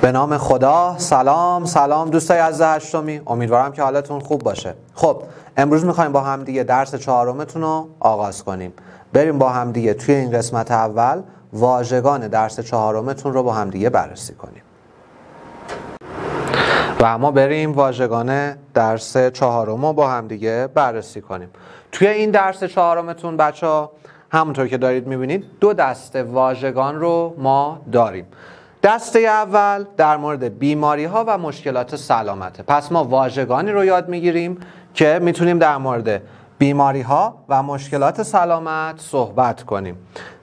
به نام خدا. سلام دوستای عزیز هشتمی، امیدوارم که حالتون خوب باشه. خب امروز میخوایم با هم دیگه درس چهارمتون رو آغاز کنیم. بریم با هم دیگه توی این قسمت اول واژگان درس چهارمتون رو با هم دیگه بررسی کنیم. و اما بریم واژگان درس چهارم رو با هم دیگه بررسی کنیم. توی این درس چهارمتون بچه‌ها همونطور که دارید میبینید دو دسته واژگان رو ما داریم. دسته اول در مورد بیماری ها و مشکلات سلامته. پس ما واژگانی رو یاد میگیریم که میتونیم در مورد بیماری ها و مشکلات سلامت صحبت کنیم.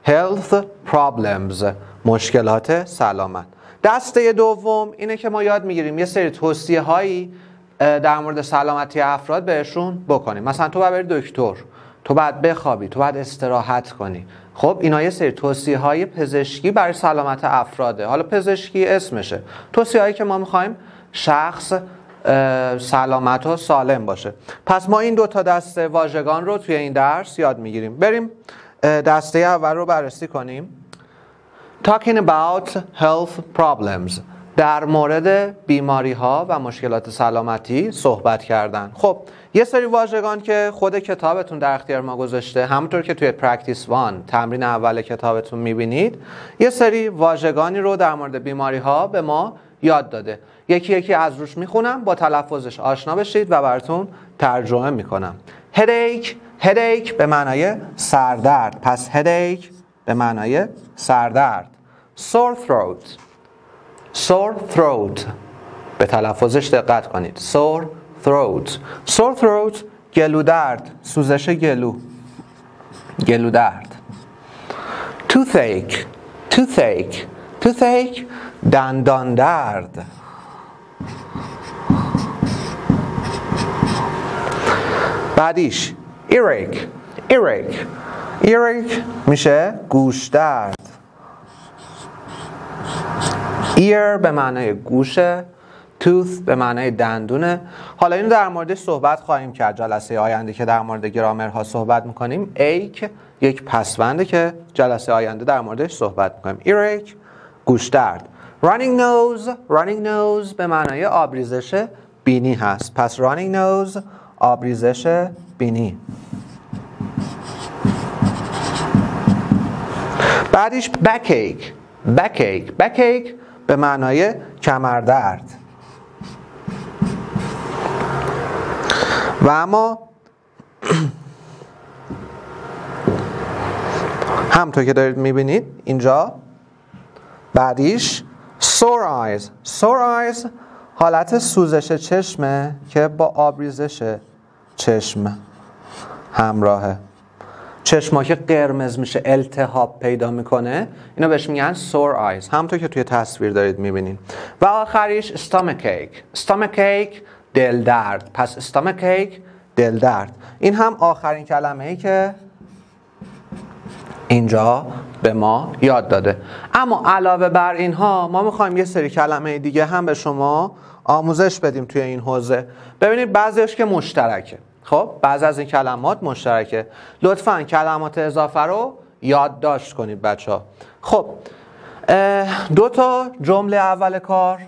Health problems، مشکلات سلامت. دسته دوم اینه که ما یاد میگیریم یه سری توصیه هایی در مورد سلامتی افراد بهشون بکنیم. مثلا تو باید بری دکتر، تو باید بخوابی، تو باید استراحت کنی. خب اینا یه سری توصیه های پزشکی برای سلامت افراده. حالا پزشکی اسمشه، توصیه هایی که ما میخوایم شخص سلامت و سالم باشه. پس ما این دو تا دسته واژگان رو توی این درس یاد میگیریم. بریم دسته اول رو بررسی کنیم. Talking about health problems، در مورد بیماری ها و مشکلات سلامتی صحبت کردن. خب یه سری واژگان که خود کتابتون در اختیار ما گذاشته، همونطور که توی پرکتیس 1 تمرین اول کتابتون میبینید، یه سری واژگانی رو در مورد بیماری ها به ما یاد داده. یکی یکی از روش میخونم، با تلفظش آشنا بشید و براتون ترجمه میکنم. headache به معنای سردرد، پس headache به معنای سردرد. sore throat به تلفظش دقت کنید. sore throat گلو درد، سوزش گلو درد. toothache دندان درد. بعدیش earache میشه گوش درد. ear به معنای گوشه، tooth به معنای دندونه. حالا اینو در موردش صحبت خواهیم کرد جلسه آینده که در مورد گرامرها صحبت میکنیم. ache یک پسونده که جلسه آینده در موردش صحبت میکنیم. earache گوش درد. running nose به معنای آبریزش بینی هست. پس running nose آبریزش بینی. بعدش backache به معنای کمردرد. و اما همونطور که دارید میبینید اینجا بعدیش sore eyes حالت سوزش چشمه که با آبریزش چشم همراهه. چشما که قرمز میشه، التهاب پیدا میکنه، اینا بهش میگن sore eyes، همونطور که توی تصویر دارید میبینین. و آخریش stomachache دل درد. پس stomachache دل درد. این هم آخرین کلمه‌ای که اینجا به ما یاد داده. اما علاوه بر اینها ما میخوایم یه سری کلمه دیگه هم به شما آموزش بدیم توی این حوزه. ببینید بعضیش که مشترکه. خب بعضی از این کلمات مشترکه. لطفاً کلمات اضافه رو یادداشت کنید بچه‌ها. خب دو تا جمله اول کار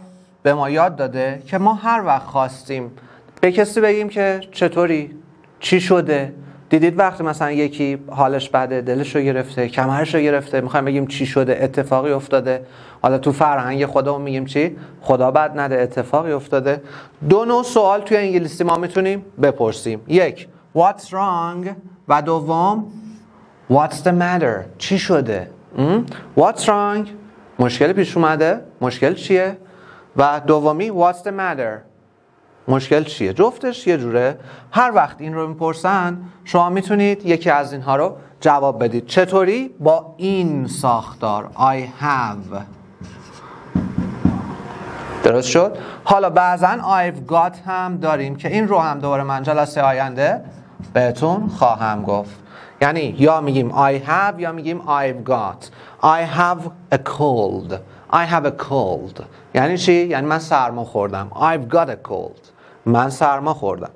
به ما یاد داده که ما هر وقت خواستیم به کسی بگیم که چطوری، چی شده. دیدید وقتی مثلا یکی حالش بده، دلش رو گرفته، کمرش رو گرفته، میخوایم بگیم چی شده، اتفاقی افتاده. حالا تو فرهنگ خودمون میگیم چی؟ خدا بد نده، اتفاقی افتاده. دو نوع سوال توی انگلیسی ما میتونیم بپرسیم. یک what's wrong و دوم what's the matter، چی شده. what's wrong مشکل پیش اومده، مشکل چیه؟ و دومی what's the matter، مشکل چیه. جفتش یه جوره. هر وقت این رو میپرسن شما میتونید یکی از اینها رو جواب بدید. چطوری؟ با این ساختار I have. درست شد؟ حالا بعضن I've got هم داریم که این رو هم دوباره من جلسه آینده بهتون خواهم گفت. یعنی یا میگیم I have یا میگیم I've got. I have a cold. I have a cold. یعنی چی؟ یعنی من سرما خوردم. I've got a cold. من سرما خوردم.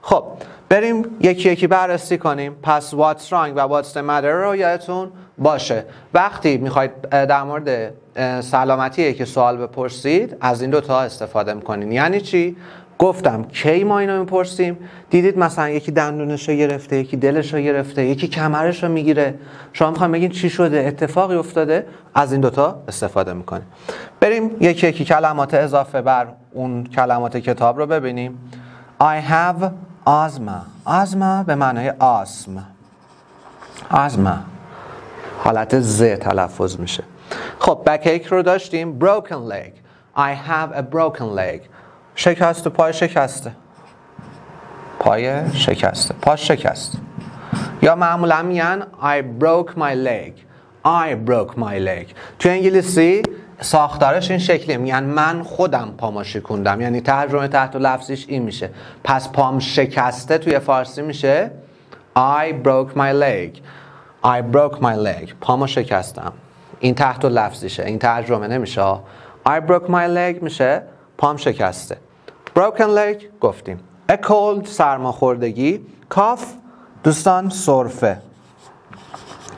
خب بریم یکی یکی بررسی کنیم. پس what's wrong و what's the matter رو یادتون باشه. وقتی میخواید در مورد سلامتی که سوال بپرسید از این دوتا استفاده میکنین. یعنی چی؟ گفتم کی ما اینو میپرسیم؟ دیدید مثلا یکی دندونش رو گرفته، یکی دلش رو گرفته، یکی کمرش رو میگیره، شما میخواین بگین چی شده، اتفاقی افتاده، از این دوتا استفاده میکنیم. بریم یکی یکی کلمات اضافه بر اون کلمات کتاب رو ببینیم. I have asthma. asthma به معنای آسم. asthma حالت ز تلفظ میشه. خب backache رو داشتیم. broken leg. I have a broken leg. شکسته، پای شکسته. پای شکسته، پاش شکست. یا معمولا میگن I broke my leg. I broke my leg. تو انگلیسی ساختارش این شکلیه، میگن من خودم پامو شکوندم. یعنی ترجمه تحت لفظیش این میشه. پس پام شکسته توی فارسی میشه I broke my leg. I broke my leg. پامو شکستم. این تحت لفظیشه، این ترجمه نمیشه. I broke my leg میشه پام شکسته. broken leg گفتیم. a cold سرماخوردگی. cough دوستان سرفه.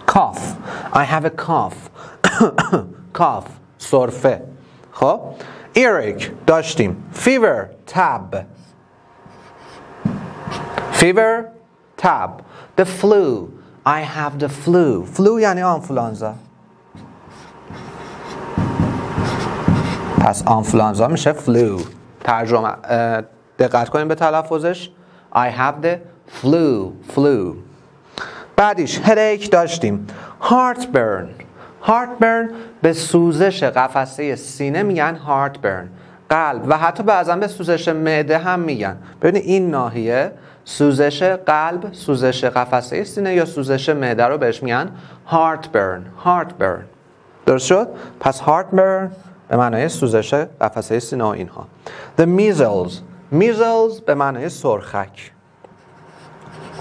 cough I have a cough. cough سرفه. خب earache داشتیم. fever تب. fever تب. the flu I have the flu. flu یعنی آنفولانزا. پس آنفولانزا میشه flu. ترجمه دقت کنیم به تلفظش. I have the flu. flu. بعدیش headache داشتیم. heartburn. heartburn به سوزش قفسه سینه میگن heartburn. قلب و حتی بعضا به سوزش معده هم میگن. ببینید این ناحیه سوزش قلب، سوزش قفسه سینه یا سوزش معده رو بهش میگن heartburn. heartburn. درست شد؟ پس heartburn به معنای سوزش قفسه سینه و اینها. The measles. measles به معنای سرخک.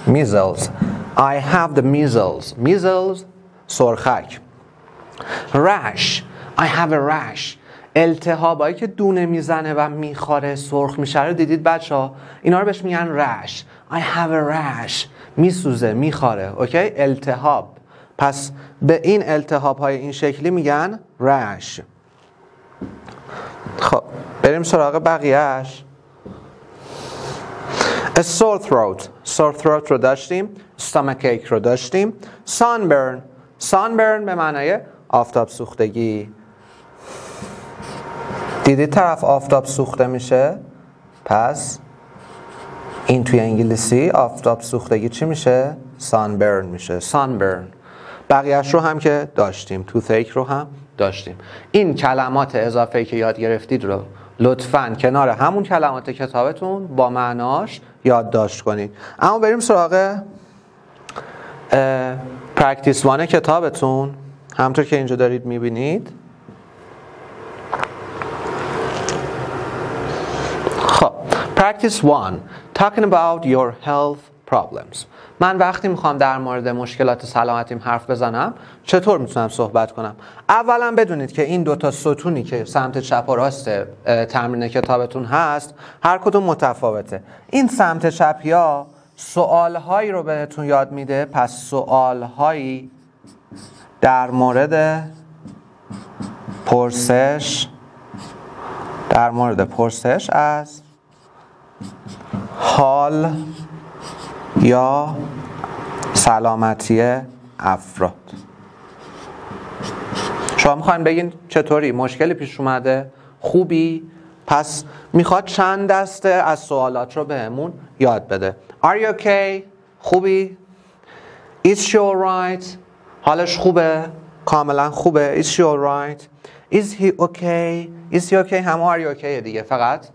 measles. I have the measles. measles سرخک. rash. I have a rash. التهابایی که دونه میزنه و میخوره سرخ میشه رو دیدید بچه‌ها؟ اینا رو بهش میگن rash. I have a rash. میسوزه، میخوره. اوکی؟ التهاب. پس به این التهاب های این شکلی میگن rash. خب بریم سراغ بقیهش. A sore throat. sore throat رو داشتیم. stomachache رو داشتیم. sunburn. sunburn به معنای آفتاب سوختگی. دیدید طرف آفتاب سوخته میشه؟ پس این توی انگلیسی آفتاب سوختگی چی میشه؟ sunburn میشه. sunburn. بقیهش رو هم که داشتیم. toothache رو هم داشتیم. این کلمات اضافه‌ای که یاد گرفتید رو لطفاً کنار همون کلمات کتابتون با معناش یادداشت کنید. اما بریم سراغ پرکتیس وان کتابتون. همونطور که اینجا دارید میبینید. خب پرکتیس وان. Talking about your health problems. من وقتی میخوام در مورد مشکلات سلامتیم حرف بزنم چطور میتونم صحبت کنم؟ اولا بدونید که این دوتا ستونی که سمت چپ و راست تمرین کتابتون هست هر کدوم متفاوته. این سمت چپی ها سوالهایی رو بهتون یاد میده. پس سوالهایی در مورد پرسش از حال یا سلامتی افراد. شما میخواین بگین چطوری؟ مشکلی پیش اومده؟ خوبی؟ پس میخواد چند دسته از سوالات رو بهمون یاد بده. Are you okay؟ خوبی؟ Is she alright؟ حالش خوبه؟ کاملا خوبه. Is she alright؟ Is he okay؟ Is he okay؟ هم are you okay دیگه، فقط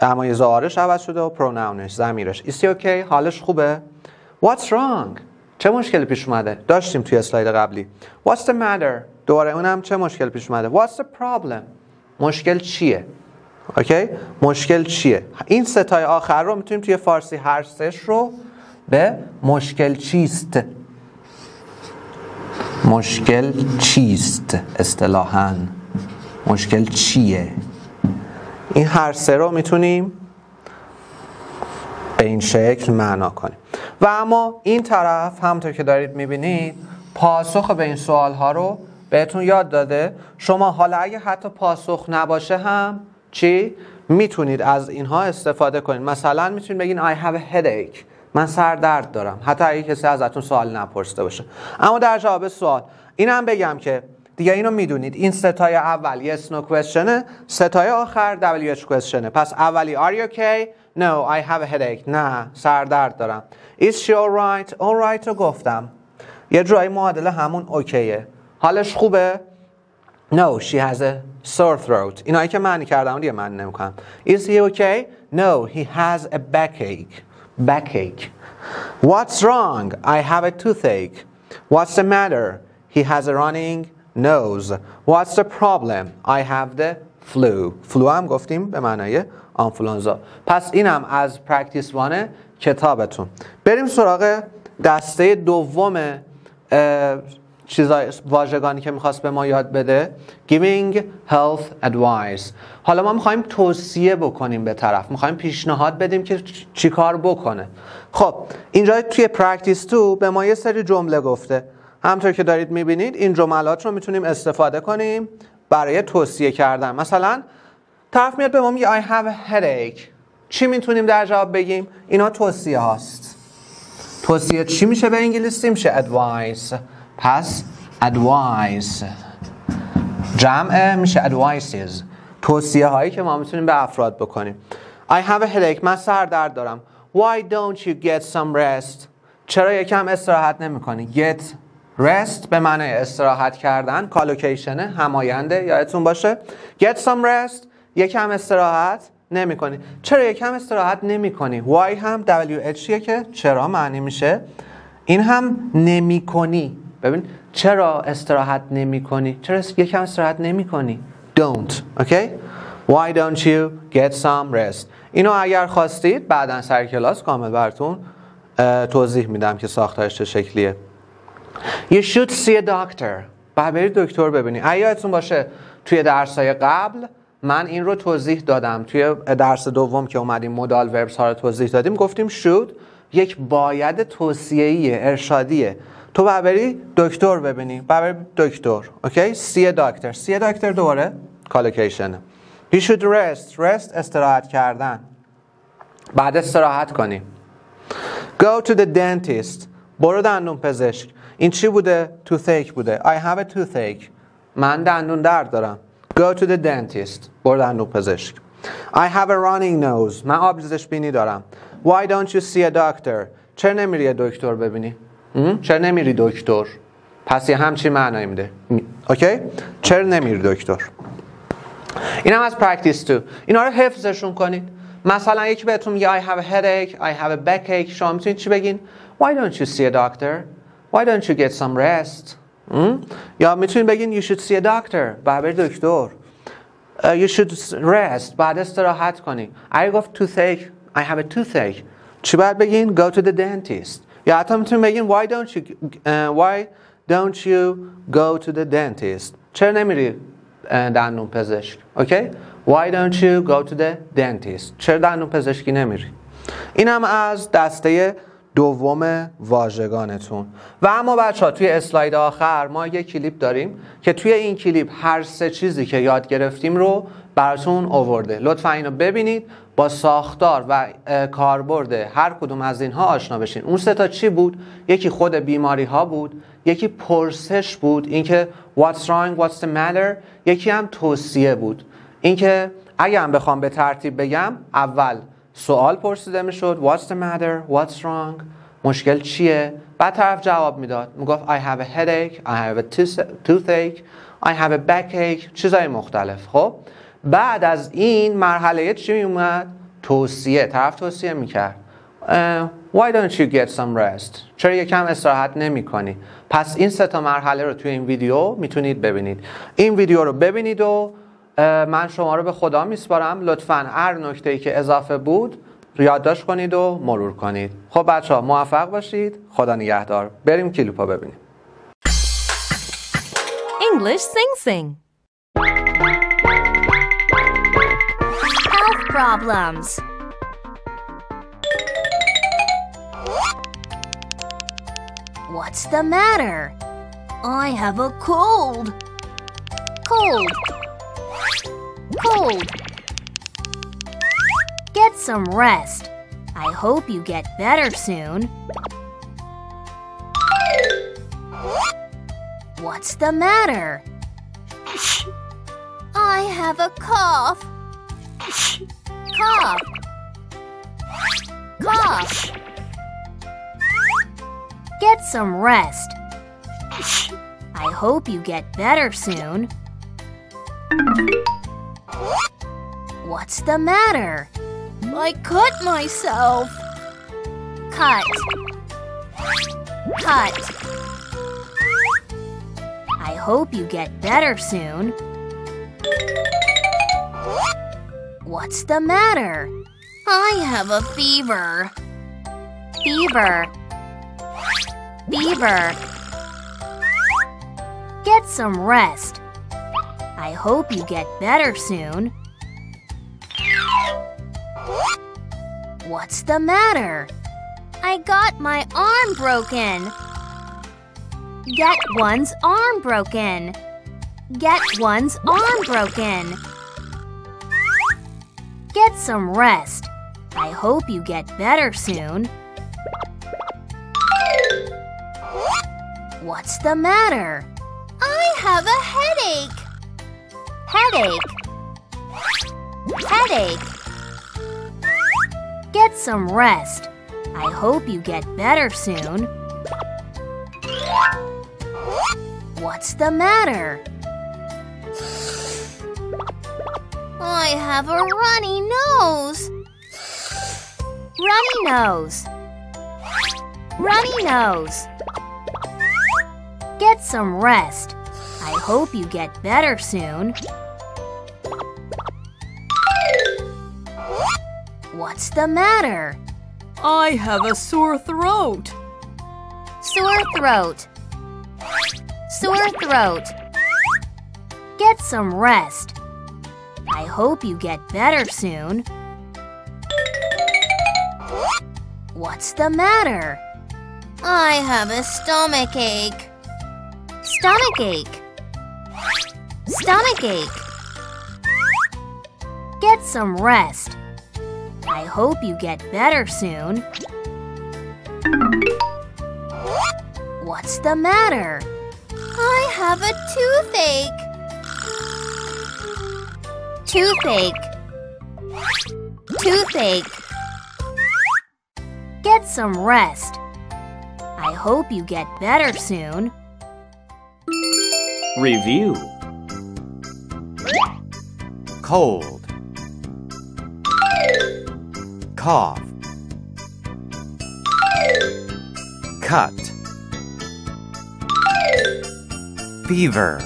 اما یه زارش عوض شده و پروناونش ضمیرش. Is he okay؟ حالش خوبه؟ What's wrong؟ چه مشکلی پیش اومده؟ داشتیم توی اسلاید قبلی. What's the matter؟ دوباره اونم چه مشکلی پیش اومده؟ What's the problem؟ مشکل چیه؟ اوکی؟ مشکل چیه؟ این ستای آخر رو میتونیم توی فارسی هر سش رو به مشکل چیست؟ مشکل چیست اصطلاحاً؟ مشکل چیه؟ این هر سه رو میتونیم به این شکل معنا کنیم. و اما این طرف همونطور که دارید میبینید پاسخ به این سوال ها رو بهتون یاد داده. شما حالا اگه حتی پاسخ نباشه هم چی؟ میتونید از اینها استفاده کنید. مثلا میتونید بگین I have a headache، من سردرد دارم، حتی اگه کسی ازتون سوال نپرسیده باشه. اما در جواب سوال اینم بگم که دیگه اینو میدونید، این ستای اول yes no questionه، ستای آخر WH questionه. پس اولی are you okay؟ No I have a headache، نه سردرد دارم. Is she alright؟ alright رو گفتم، یه جایی معادله همون اوکیه. حالش خوبه؟ No she has a sore throat. اینایی که معنی کردم دیگه معنی نمیکنم. Is he okay؟ No he has a backache. Backache. What's wrong؟ I have a toothache. What's the matter؟ He has a running nose. What's the problem؟ I have the flu. flu هم گفتیم به معنای آنفلوانزا. پس اینم از پرکتیس وان کتابتون. بریم سراغ دسته دوم چیزای واژگانی که میخواست به ما یاد بده، giving health advice. حالا ما میخوایم توصیه بکنیم به طرف، میخوایم پیشنهاد بدیم که چی کار بکنه. خب اینجا توی پرکتیس 2 به ما یه سری جمله گفته، همونطور که دارید میبینید این جملات رو میتونیم استفاده کنیم برای توصیه کردن. مثلا طرف میاد به ما میگه I have a headache، چی میتونیم در جواب بگیم؟ اینا توصیه هاست. توصیه چی میشه به انگلیسی؟ میشه advice. پس advice جمع میشه advices، توصیه هایی که ما میتونیم به افراد بکنیم. I have a headache، من سردرد دارم. Why don't you get some rest؟ چرا یکم استراحت نمی کنی؟ Get rest به معنی استراحت کردن، کالوکیشنه، هماینده، یادتون باشه. Get some rest، یکم استراحت نمی کنی. چرا یکم استراحت نمی کنی؟ Why هم WH که چرا معنی میشه، این هم نمی کنی. ببین چرا استراحت نمی کنی؟ چرا یکم استراحت نمی کنی؟ Don't. Okay? Why don't you get some rest؟ اینو اگر خواستید بعداً سر کلاس کامل براتون توضیح میدم که ساختارش چه شکلیه. You should see a doctor. باید برید دکتر ببینید. اگه یادتون باشه توی درس‌های قبل من این رو توضیح دادم. توی درس دوم که اومدیم مودال وربز ها رو توضیح دادیم گفتیم should یک باید توصیه‌ایه، ارشادیه. تو باید بری دکتر ببینی، باید بری دکتر. اوکی؟ see a doctor. see a doctor دوباره کالوکیشنه. You should rest. rest استراحت کردن. بعد استراحت کنی. Go to the dentist. برو دندون پزشک. این چی بوده؟ toothache بوده. I have a toothache. من دندون درد دارم. Go to the dentist. برو دندون پزشک. I have a running nose. من آبریزش بینی دارم. Why don't you see a doctor؟ چرا نمیری یه دکتر ببینی؟ چرا نمیری دکتر؟ پس یه همچین معنی میده. اوکی؟ چرا نمیری دکتر؟ اینم از practice 2. اینا رو حفظشون کنید. مثلا یکی بهتون میگه I have a headache, I have a backache. شما میتونید چی بگین؟ Why don't you see a doctor? Why don't you get some rest? یا میتونید بگین you should see a doctor. باید بری دکتر. You should rest. باید استراحت کنی. اگه گفت toothache, I have a toothache. چی باید بگین؟ Go to the dentist. یا حتی میتونید بگین why don't you go to the dentist؟ چرا نمیری دندون پزشک؟ اوکی؟ Why don't you go to the dentist؟ چرا دندون پزشکی نمیری؟ این هم از دسته دوم واژگانتون. و اما بچه‌ها توی اسلاید آخر ما یک کلیپ داریم که توی این کلیپ هر سه چیزی که یاد گرفتیم رو براتون آورده. لطفا اینو ببینید، با ساختار و کاربرد هر کدوم از اینها آشنا بشین. اون سه تا چی بود؟ یکی خود بیماری ها بود، یکی پرسش بود، اینکه what's wrong, what's the matter، یکی هم توصیه بود. اینکه اگه هم بخوام به ترتیب بگم، اول سوال پرسیده میشد what's the matter, what's wrong، مشکل چیه؟ بعد طرف جواب میداد، میگفت I have a headache, I have a toothache, I have a backache، چیزای مختلف. خب بعد از این مرحله چی میومد؟ توصیه. طرف توصیه میکرد why don't you get some rest؟ چرا یکم استراحت نمی کنی؟ پس این سه تا مرحله رو توی این ویدیو میتونید ببینید. این ویدیو رو ببینید و من شما رو به خدا میسپارم. لطفاً هر نکته‌ای که اضافه بود یادداشت کنید و مرور کنید. خب بچه‌ها موفق باشید. خدا نگهدار. بریم کلیپو ببینیم. English Sing Sing. problems. What's the matter? I have a cold. Cold. Cold. Get some rest. I hope you get better soon. What's the matter? I have a cough. Cough. Cough. Get some rest. I hope you get better soon. What's the matter? I cut myself. Cut. Cut. I hope you get better soon. What's the matter? I have a fever. Fever. Fever. Get some rest. I hope you get better soon. What's the matter? I got my arm broken. Get one's arm broken. Get one's arm broken. Get some rest. I hope you get better soon. What's the matter? I have a headache. Headache. Headache. Get some rest. I hope you get better soon. What's the matter? I have a runny nose. Runny nose. Runny nose. Get some rest. I hope you get better soon. What's the matter? I have a sore throat. Sore throat. Sore throat. Get some rest. I hope you get better soon. What's the matter? I have a stomach ache. Stomach ache. Stomach ache. Get some rest. I hope you get better soon. What's the matter? I have a toothache. Toothache. Toothache. Get some rest. I hope you get better soon. Review. Cold. Cough. Cut. Fever.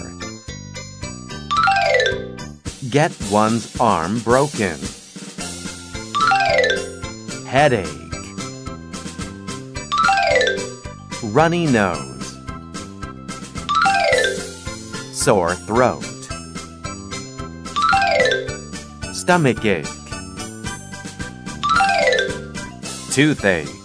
Get one's arm broken. Headache. Runny nose. Sore throat. Stomachache. Toothache.